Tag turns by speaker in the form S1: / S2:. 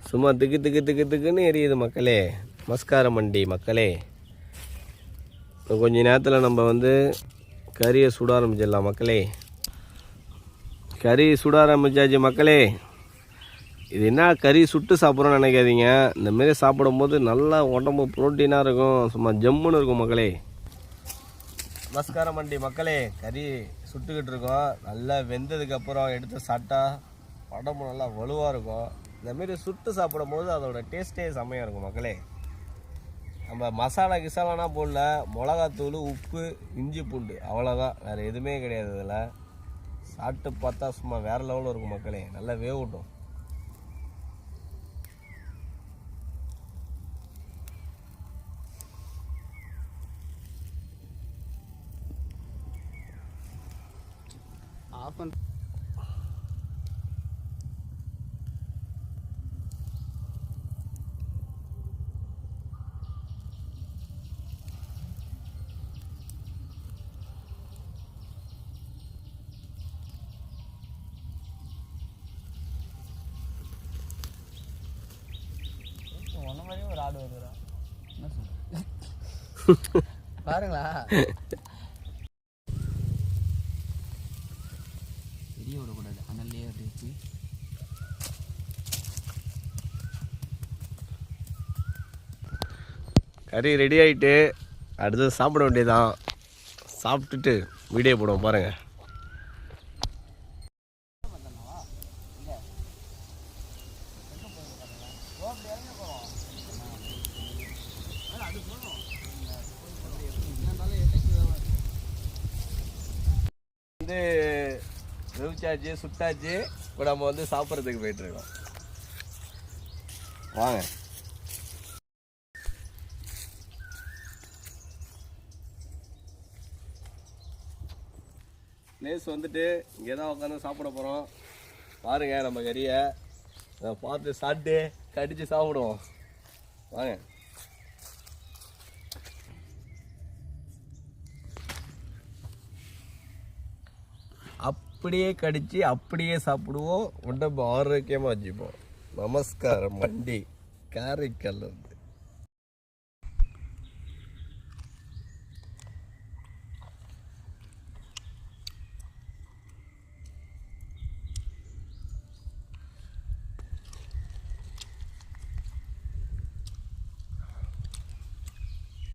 S1: சும்மா திக்கு திக்கு திக்கு திக்குன்னு எரியுது மக்களே. நமஸ்கார மண்டி மக்களே. கொஞ்ச நேரத்தில் நம்ம கறியை சுட ஆரம்பிச்சிடலாம் மக்களே. கறி சுட ஆரம்பிச்சாச்சு மக்களே. இது என்ன கறி சுட்டு சாப்பிட்றோன்னு நினைக்காதீங்க. இந்தமாரி சாப்பிடும்போது நல்லா உடம்பு ப்ரோட்டீனாக இருக்கும், சும்மா ஜம்முன்னு இருக்கும் மக்களே. நமஸ்காரம் மண்டி மக்களே. கறி சுட்டுக்கிட்டு இருக்கோம். நல்லா வெந்ததுக்கப்புறம் எடுத்து சாப்பிட்டா உடம்பு நல்லா வலுவாக இருக்கும். இந்தமாரி சுட்டு சாப்பிடும்போது அதோட டேஸ்ட்டே செம்மையாக இருக்கும் மக்களே. நம்ம மசாலா கிசாலானா போடல, மிளகாத்தூள், உப்பு, இஞ்சி பூண்டு, அவ்வளோதான், வேறு எதுவுமே கிடையாது. இதில் சாப்பிட்டு பார்த்தா சும்மா வேறு லெவலில் இருக்கும் மக்களே. நல்லா வேகட்டும்.
S2: ஆஃப் பண்ண ஒன்ன மாதிரியும் ஒரு ஆடு வருதுடா. என்ன சொல்ற பாருங்களா. பெரிய விடக்கூடாது, அனல்லையே வச்சு.
S1: கறி ரெடி ஆகிட்டு அடுத்து சாப்பிட வேண்டியதான். சாப்பிட்டுட்டு வீடியோ போடுவோம் பாருங்கள். வெவிச்சாச்சு, சுட்டாச்சு. இப்போ நம்ம சாப்பிட்றதுக்கு போயிட்டுருக்கோம். வாங்க. பிளேஸ் இங்கே தான் உட்காந்து சாப்பிட போகிறோம். பாருங்கள் நம்ம கறியை பார்த்து சாப்பிட்டு கடித்து சாப்பிடுவோம். வாங்க. அப்படியே கடித்து அப்படியே சாப்பிடுவோம். உடம்பு ஆரோக்கியமாக வச்சுப்போம். நமஸ்காரம் மண்டி காரைக்கால்.